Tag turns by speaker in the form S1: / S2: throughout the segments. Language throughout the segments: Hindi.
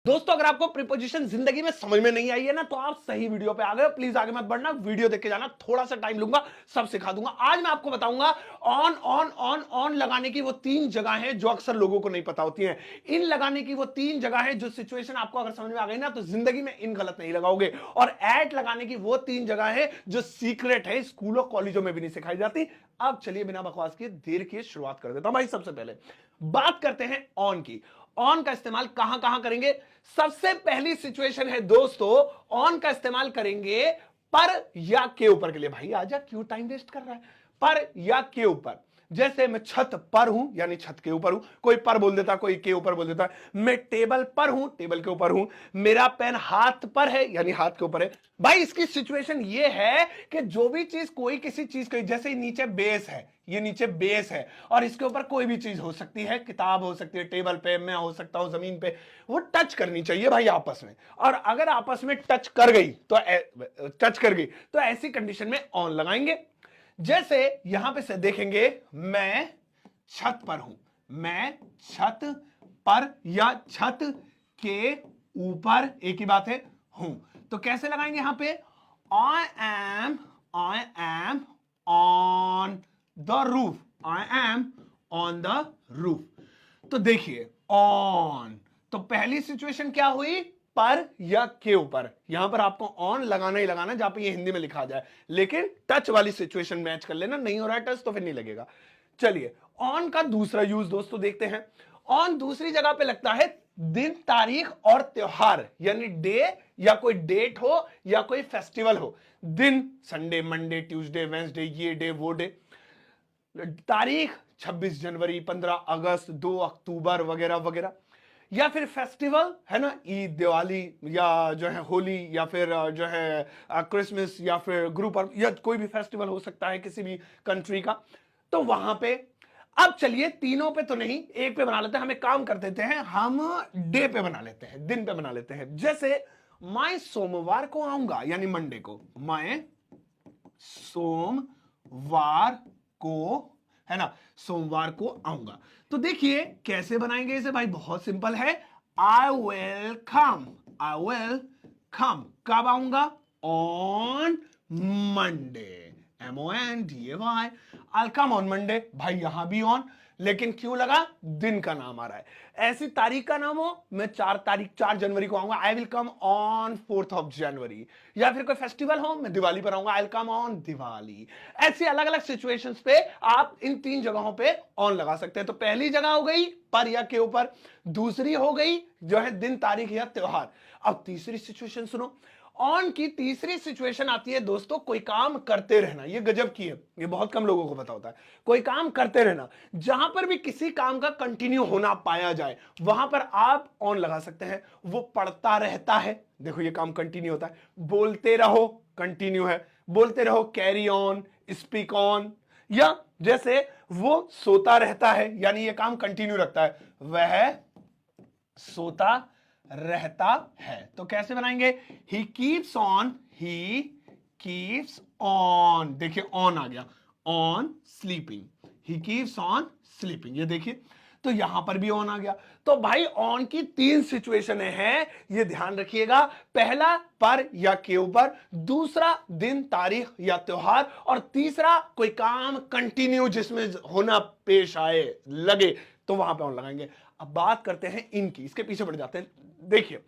S1: दोस्तों अगर आपको प्रीपोजिशन जिंदगी में समझ में नहीं आई है ना तो आप सही वीडियो पे आ गए हो। प्लीज आगे मत बढ़ना, वीडियो देख के जाना, थोड़ा सा टाइम लूंगा, सब सिखा दूंगा। आज मैं आपको बताऊंगा ऑन ऑन ऑन ऑन लगाने की वो 3 जगह हैं जो अक्सर लोगों को नहीं पता होती हैं। इन लगाने की वो 3 जगह है जो सिचुएशन आपको अगर समझ में आ गई ना तो जिंदगी में इन गलत नहीं लगाओगे। और एट लगाने की वो 3 जगह है जो सीक्रेट है, स्कूलों कॉलेजों में भी नहीं सिखाई जाती। अब चलिए बिना बकवास किए देर किए शुरुआत कर देता हूं। भाई सबसे पहले बात करते हैं ऑन की। ऑन का इस्तेमाल कहां कहां करेंगे? सबसे पहली सिचुएशन है दोस्तों, ऑन का इस्तेमाल करेंगे पर या के ऊपर के लिए। भाई आजा, क्यों टाइम वेस्ट कर रहा है? पर या के ऊपर। जैसे मैं छत पर हूं यानी छत के ऊपर हूं, कोई पर बोल देता, कोई के ऊपर बोल देता। मैं टेबल पर हूं, टेबल के ऊपर हूं। मेरा पेन हाथ पर है यानी हाथ के ऊपर है। भाई इसकी सिचुएशन ये है कि जो भी चीज, कोई किसी चीज को, जैसे नीचे बेस है, ये नीचे बेस है और इसके ऊपर कोई भी चीज हो सकती है, किताब हो सकती है, टेबल पे मैं हो सकता हूं, जमीन पे, वो टच करनी चाहिए भाई आपस में। और अगर आपस में टच कर गई तो ऐसी कंडीशन में ऑन लगाएंगे। जैसे यहां पे से देखेंगे, मैं छत पर हूं, मैं छत पर या छत के ऊपर, एक ही बात है, हूं। तो कैसे लगाएंगे यहां पे? I am on the roof, I am on the roof. तो देखिए ऑन, तो पहली सिचुएशन क्या हुई? पर या के ऊपर। यहां पर आपको ऑन लगाना ही लगाना, जहां पे ये हिंदी में लिखा जाए, लेकिन टच वाली सिचुएशन मैच कर लेना। नहीं हो रहा है टच तो फिर नहीं लगेगा। चलिए ऑन का दूसरा यूज दोस्तों देखते हैं। ऑन दूसरी जगह पे लगता है दिन, तारीख और त्योहार, यानी डे या कोई डेट हो या कोई फेस्टिवल हो। दिन संडे, मंडे, ट्यूसडे, वेंसडे, ये डे वो डे। तारीख 26 जनवरी, 15 अगस्त, 2 अक्टूबर वगैरह वगैरह। या फिर फेस्टिवल है ना, ईद, दिवाली, या जो है होली, या फिर जो है क्रिसमस, या फिर ग्रुप पर्व, या कोई भी फेस्टिवल हो सकता है किसी भी कंट्री का। तो वहां पे अब चलिए तीनों पे तो नहीं, एक पे बना लेते हैं। हम एक काम कर देते हैं, हम डे पे बना लेते हैं, दिन पे बना लेते हैं। जैसे मैं सोमवार को आऊंगा यानी मंडे को, मैं सोमवार को, है ना, सोमवार को आऊंगा। तो देखिए कैसे बनाएंगे इसे भाई, बहुत सिंपल है। I will come, I will come. कब आऊंगा? On Monday, MONDAY, I come on Monday. भाई यहां भी ऑन, लेकिन क्यों लगा? दिन का नाम आ रहा है। ऐसी तारीख का नाम हो, मैं 4 जनवरी को आऊंगा, आई विल कम ऑन 4 जनवरी। या फिर कोई फेस्टिवल हो, मैं दिवाली पर आऊंगा, I will come on Diwali. ऐसी अलग अलग सिचुएशंस पे आप इन 3 जगहों पे ऑन लगा सकते हैं। तो पहली जगह हो गई पर या के ऊपर, दूसरी हो गई जो है दिन, तारीख या त्योहार। अब तीसरी सिचुएशन सुनो। ऑन की तीसरी सिचुएशन आती है दोस्तों, कोई काम करते रहना। ये गजब की है, ये बहुत कम लोगों को पता होता है। कोई काम करते रहना, जहां पर भी किसी काम का कंटिन्यू होना पाया जाए वहां पर आप ऑन लगा सकते हैं। वो पढ़ता रहता है, देखो ये काम कंटिन्यू होता है। बोलते रहो, कंटिन्यू है, बोलते रहो, कैरी ऑन, स्पीक ऑन। या जैसे वो सोता रहता है यानी ये काम कंटिन्यू रखता है, वह सोता रहता है। तो कैसे बनाएंगे? He keeps on, he keeps on. देखिए ऑन आ गया, on sleeping, he keeps on sleeping. ये देखिए, तो यहां पर भी ऑन आ गया। तो भाई ऑन की 3 सिचुएशन है, ये ध्यान रखिएगा। पहला पर या के ऊपर, दूसरा दिन, तारीख या त्योहार, और तीसरा कोई काम कंटिन्यू जिसमें होना पेश आए, लगे, तो वहां पे ऑन लगाएंगे। अब बात करते हैं इनकी, इसके पीछे बढ़ जाते हैं। देखिए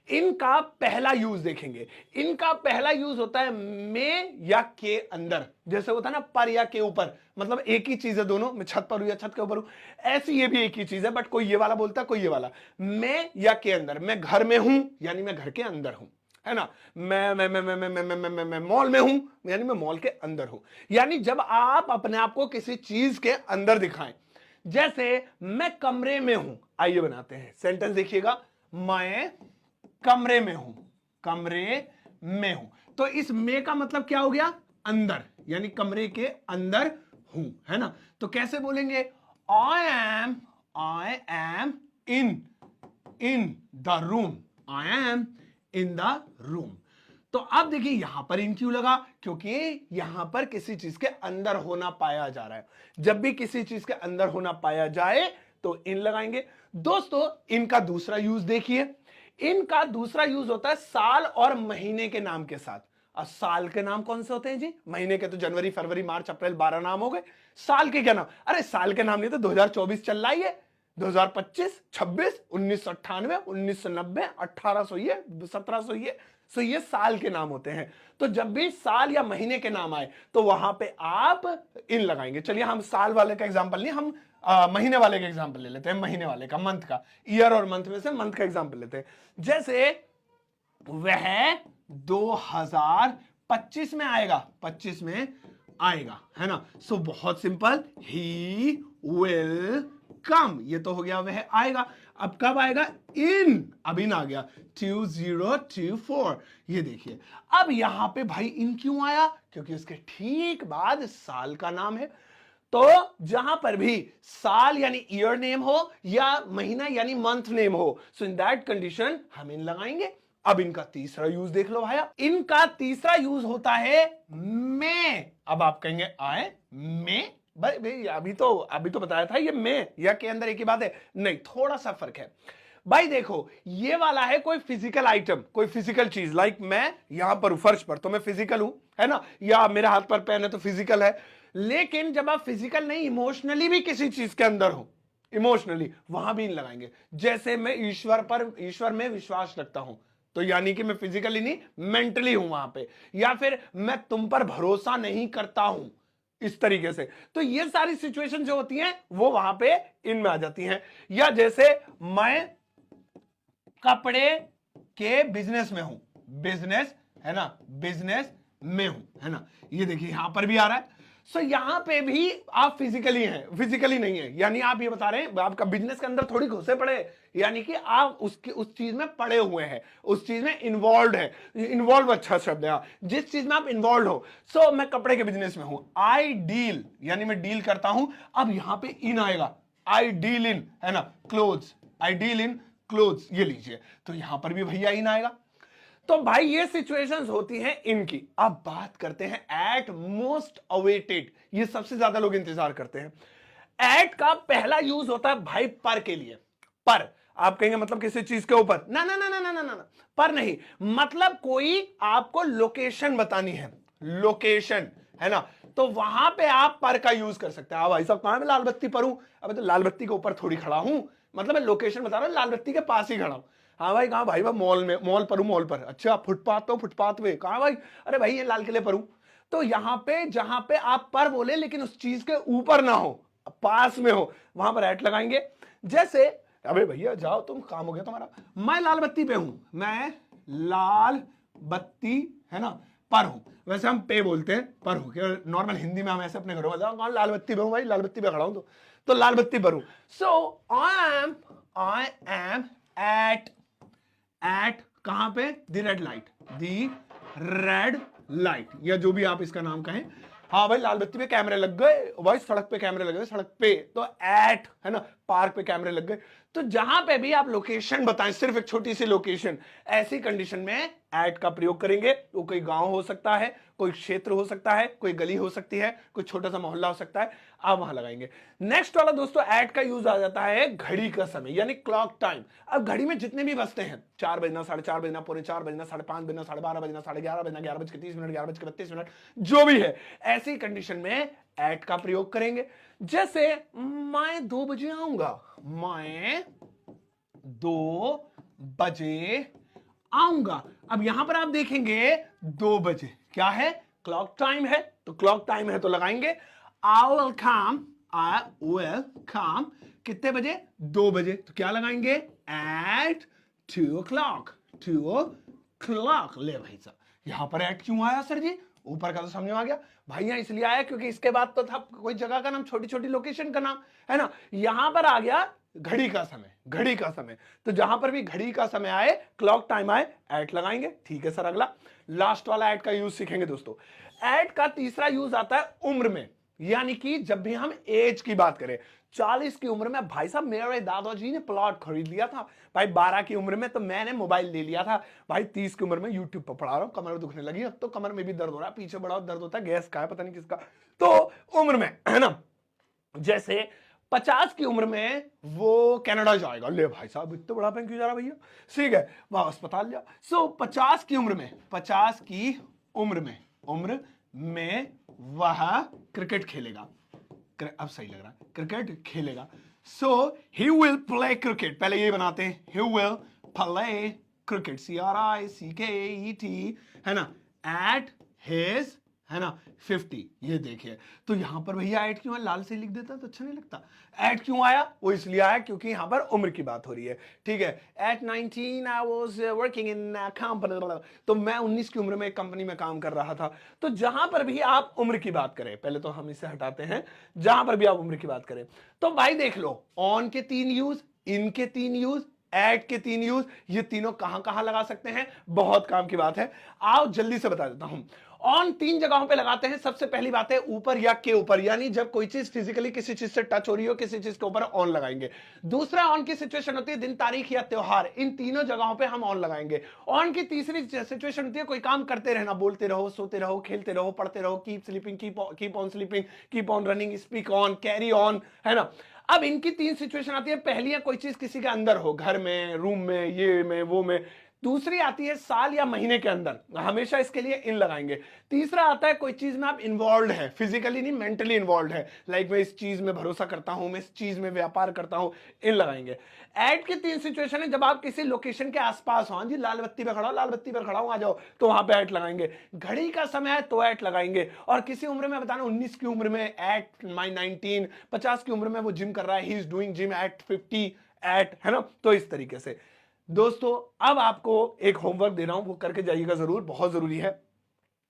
S1: इनका पहला यूज देखेंगे। इनका पहला यूज होता है में या के अंदर। जैसे होता है ना पर या के ऊपर, मतलब एक ही चीज है दोनों, मैं छत पर हूं या छत के ऊपर हूं, ऐसी ये भी एक ही चीज है, बट कोई ये वाला बोलता है, कोई ये वाला। में या के अंदर, मैं घर में हूं यानी मैं घर के अंदर हूं, है ना। मैं मॉल में हूं यानी मैं मॉल के अंदर हूं। यानी जब आप अपने आप को किसी चीज के अंदर दिखाएं, जैसे मैं कमरे में हूं, आइए बनाते हैं सेंटेंस, देखिएगा, मैं कमरे में हूं, कमरे में हूं। तो इस में का मतलब क्या हो गया? अंदर, यानी कमरे के अंदर हूं, है ना। तो कैसे बोलेंगे? I am in the room, I am in the room. तो अब देखिए यहां पर इन क्यों लगा? क्योंकि यहां पर किसी चीज के अंदर होना पाया जा रहा है। जब भी किसी चीज के अंदर होना पाया जाए तो इन लगाएंगे। दोस्तों इनका दूसरा यूज देखिए। इनका दूसरा यूज होता है साल और महीने के नाम के साथ। अब साल के नाम कौन से होते हैं जी? महीने के तो जनवरी, फरवरी, मार्च, अप्रैल 12 नाम हो गए। साल के क्या नाम? अरे साल के नाम नहीं तो 2024 चल रहा है, 2025, 26, 1998, 1990, 1800, ये 1700, ये सो ये साल के नाम होते हैं। तो जब भी साल या महीने के नाम आए तो वहां पे आप इन लगाएंगे। चलिए हम साल वाले का एग्जांपल नहीं, हम महीने वाले का एग्जांपल ले लेते हैं, महीने वाले का, मंथ का, ईयर और मंथ में से मंथ का एग्जांपल लेते हैं। जैसे वह 2025 में आएगा, 25 में आएगा, है ना। सो बहुत सिंपल, ही विल कम, ये तो हो गया वह आएगा। अब कब आएगा? इन, अब इन आ गया 2024, ये देखिए। अब यहां पे भाई इन क्यों आया? क्योंकि उसके ठीक बाद साल का नाम है। तो जहां पर भी साल यानी ईयर नेम हो या महीना यानी मंथ नेम हो, सो इन दैट कंडीशन हम इन लगाएंगे। अब इनका तीसरा यूज देख लो भाया, इनका तीसरा यूज होता है में। अब आप कहेंगे आए में, भाई अभी तो बताया था ये में या के अंदर एक ही बात है, नहीं, थोड़ा सा फर्क है भाई। देखो ये वाला है कोई फिजिकल आइटम, कोई फिजिकल चीज, लाइक मैं यहां पर फर्श पर तो मैं फिजिकल हूं, है ना, या मेरे हाथ पर पेन है तो फिजिकल है। लेकिन जब आप फिजिकल नहीं, इमोशनली भी किसी चीज के अंदर हो, इमोशनली, वहां भी इन लगाएंगे। जैसे मैं ईश्वर में विश्वास रखता हूं, तो यानी कि मैं फिजिकली नहीं, मेंटली हूं वहां पे। या फिर मैं तुम पर भरोसा नहीं करता हूं, इस तरीके से। तो ये सारी सिचुएशन जो होती हैं वो वहां पे इनमें आ जाती हैं। या जैसे मैं कपड़े के बिजनेस में हूं, बिजनेस, है ना, बिजनेस में हूं, है ना, ये देखिए यहां पर भी आ रहा है। सो यहां पे भी आप फिजिकली हैं, फिजिकली नहीं है, यानी आप ये बता रहे हैं आपका बिजनेस के अंदर थोड़ी घुसे पड़े, यानी कि आप उस चीज में पड़े हुए हैं, उस चीज में इन्वॉल्व है। इन्वॉल्व अच्छा शब्द है, जिस चीज में आप इन्वॉल्व हो। सो मैं कपड़े के बिजनेस में हूं, आई डील, यानी मैं डील करता हूं। अब यहां पे इन आएगा, आई डील इन, है ना, clothes, I deal in clothes, ये लीजिए। तो यहां पर भी भैया इन आएगा। तो भाई ये सिचुएशंस होती हैं इनकी। अब बात करते हैं एट मोस्ट अवेटेड, ये सबसे ज्यादा लोग इंतजार करते हैं। एट का पहला यूज होता है भाई पर के लिए। पर आप कहेंगे मतलब किसी चीज के ऊपर, ना ना ना ना ना ना ना, पर नहीं, मतलब कोई आपको लोकेशन बतानी है, लोकेशन, है ना, तो वहां पे आप पर का यूज कर सकते हैं। भाई साहब कहां मैं लाल बत्ती पर हूं? अबे तो लाल बत्ती के ऊपर थोड़ी खड़ा हूं, मतलब मैं लोकेशन बता रहा हूं, लाल बत्ती के पास ही खड़ा हूं। हाँ भाई कहाँ? भाई मॉल में, मॉल पर हूं, मॉल पर। अच्छा फुटपाथ तो फुटपाथ पे कहाँ भाई? अरे भाई ये लाल किले पर हूं। तो यहां पे जहां पे आप पर बोले लेकिन उस चीज के ऊपर ना हो, पास में हो, वहां पर एट लगाएंगे। जैसे अबे भैया जाओ तुम, काम हो गया तुम्हारा। मैं लाल बत्ती पे हूं, मैं लाल बत्ती, है ना, पर हूं। वैसे हम पे बोलते हैं, पर हूं, क्या नॉर्मल हिंदी में हम ऐसे अपने घरों में जाओ, लाल बत्ती पे हूं भाई, लाल बत्ती पे खड़ा हूं, तो लाल बत्ती पर हूं। सो आई एम एट कहां पे? The red light, the red light, या जो भी आप इसका नाम कहें। हाँ भाई लाल बत्ती पे कैमरे लग गए भाई, सड़क पे कैमरे लग गए, सड़क पे, तो एट, है ना, पार्क पे कैमरे लग गए। तो जहां पे भी आप लोकेशन बताएं, सिर्फ एक छोटी सी लोकेशन, ऐसी कंडीशन में एट का प्रयोग करेंगे। वो कोई गांव हो सकता है, कोई क्षेत्र हो सकता है, कोई गली हो सकती है, कोई छोटा सा मोहल्ला हो सकता है, आप वहां लगाएंगे। नेक्स्ट वाला दोस्तों एट का यूज आ जाता है घड़ी का समय, यानी क्लॉक टाइम। अब घड़ी में जितने भी बजते हैं, 4 बजना, 4:30 बजना, 4:45 बजना, 5:30 बजना, 12:30 बजना, 11:30 बजना, 11:30, 11:32, जो भी है, ऐसी कंडीशन में एट का प्रयोग करेंगे। जैसे मैं 2 बजे आऊंगा, मैं 2 बजे आऊंगा। अब यहां पर आप देखेंगे 2 बजे क्या है? क्लॉक टाइम है, तो क्लॉक टाइम है तो लगाएंगे आई विल कम, कितने बजे? 2 बजे, तो क्या लगाएंगे? Eight 2 o'clock, 2 o'clock। ले भाई साहब, यहां पर एट क्यों आया सर जी? ऊपर का तो समझ में आ गया भाई, यहां इसलिए आया क्योंकि इसके बाद तो था कोई जगह का नाम, छोटी छोटी लोकेशन का नाम, है ना। यहां पर आ गया घड़ी का समय, घड़ी का समय। तो जहां पर भी घड़ी का समय आए, क्लॉक टाइम आए, एट लगाएंगे। ठीक है सर, अगला लास्ट वाला एट का यूज सीखेंगे दोस्तों। एट का तीसरा यूज आता है उम्र में, यानी कि जब भी हम एज की बात करें, 40 की उम्र में भाई साहब मेरे दादाजी ने प्लॉट खरीद लिया था भाई, 12 की उम्र में तो मैंने मोबाइल ले लिया था भाई, 30 की उम्र में यूट्यूब पर पढ़ा रहा हूं, कमर दुखने लगी, अब तो कमर में भी दर्द हो रहा है, पीछे बड़ा दर्द होता है, गैस का है पता नहीं किसका। तो उम्र में, है ना, जैसे 50 की उम्र में वो कनाडा जाएगा। ले भाई साहब इतना बड़ा पेन क्यों जा रहा भैया, ठीक है वहां अस्पताल जा। सो 50 की उम्र में, 50 की उम्र में वह क्रिकेट खेलेगा। अब सही लग रहा है, क्रिकेट खेलेगा। सो ही विल प्ले क्रिकेट, पहले ये बनाते हैं, he will play cricket, CRICKET, है ना, एट हिज, है ना 50। ये देखिए, तो यहां पर भैया एट क्यों है, लाल से लिख देता तो अच्छा नहीं लगता। एट क्यों आया, वो इसलिए आया क्योंकि यहां पर उम्र की बात हो रही है, ठीक है। At 19 I was working in company, तो मैं 19 की उम्र में एक कंपनी में काम कर रहा था। तो जहां पर भी आप उम्र की बात करें, पहले तो हम इसे हटाते हैं, जहां पर भी आप उम्र की बात करें, तो भाई देख लो, ऑन के 3 यूज, इन के 3 यूज, एट के 3 यूज, ये तीनों कहां कहां लगा सकते हैं, बहुत काम की बात है। आओ जल्दी से बता देता हूं। ऑन 3 जगहों पे लगाते हैं। सबसे पहली बात है ऊपर या के ऊपर, यानी जब कोई चीज फिजिकली किसी चीज से टच हो रही हो, किसी चीज के ऊपर ऑन लगाएंगे। दूसरा ऑन की सिचुएशन होती है दिन तारीख या त्योहार, इन तीनों जगहों पे हम ऑन लगाएंगे। ऑन की तीसरी सिचुएशन होती है कोई काम करते रहना, बोलते रहो, सोते रहो, खेलते रहो, पढ़ते रहो, keep sleeping, keep on sleeping, keep on running, speak on, carry on, है ना। अब इनकी 3 सिचुएशन आती है। पहली है कोई चीज किसी के अंदर हो, घर में, रूम में, ये में, वो में। दूसरी आती है साल या महीने के अंदर, हमेशा इसके लिए इन लगाएंगे। तीसरा आता है कोई चीज में आप इन्वॉल्व है, फिजिकली नहीं मेंटली इन्वॉल्व है, लाइक मैं इस चीज में भरोसा करता हूं, मैं इस चीज में व्यापार करता हूं, इन लगाएंगे। ऐड की 3 सिचुएशन है जब आप किसी लोकेशन के आसपास हो, हाँ जी लाल बत्ती पे खड़ा हो, लाल बत्ती पर खड़ा हूं, आ जाओ, तो वहां पे ऐड लगाएंगे। घड़ी का समय है तो ऐड लगाएंगे। और किसी उम्र में बताना, 19 की उम्र में एट माई 19, 50 की उम्र में वो जिम कर रहा है, he is doing gym at 50 eight, है ना। तो इस तरीके से दोस्तों, अब आपको एक होमवर्क दे रहा हूं, वो करके जाइएगा जरूर, बहुत जरूरी है।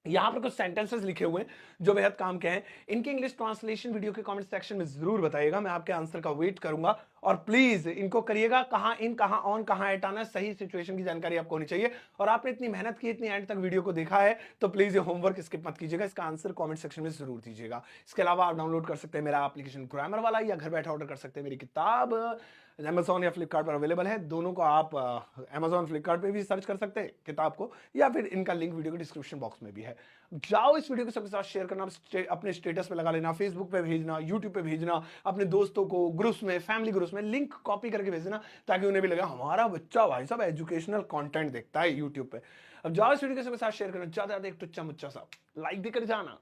S1: यहां पर कुछ सेंटेंसेस लिखे हुए हैं जो बेहद काम के हैं। इनके इंग्लिश ट्रांसलेशन वीडियो के कमेंट सेक्शन में जरूर बताइएगा, मैं आपके आंसर का वेट करूंगा। और प्लीज इनको करिएगा, कहां इन, कहां ऑन, कहां एट आना, सही सिचुएशन की जानकारी आपको होनी चाहिए। और आपने इतनी मेहनत की, इतनी एंड तक वीडियो को देखा है, तो प्लीज ये होमवर्क स्किप मत कीजिएगा, इसका आंसर कमेंट सेक्शन में जरूर दीजिएगा। इसके अलावा आप डाउनलोड कर सकते हैं मेरा एप्लीकेशन ग्रामर वाला, या घर बैठे ऑर्डर कर सकते हैं मेरी किताब, Amazon या फ्लिपकार्ट पर अवेलेबल है। दोनों को आप Amazon फ्लिपकार्ट पे भी सर्च कर सकते हैं किताब को, या फिर इनका लिंक वीडियो के डिस्क्रिप्शन बॉक्स में भी है। जाओ इस वीडियो को सबके साथ शेयर करना, अपने स्टेटस पे लगा लेना, फेसबुक पे भेजना, यूट्यूब पे भेजना, अपने दोस्तों को ग्रुप्स में, फैमिली ग्रुप्स में लिंक कॉपी करके भेजना, ताकि उन्हें भी लगा हमारा बच्चा भाई साहब एजुकेशनल कंटेंट देखता है यूट्यूब पे। अब जाओ इस वीडियो को सबके साथ शेयर करना, ज्यादा एक टुच्चा मुच्चा सा लाइक भी कर जाना।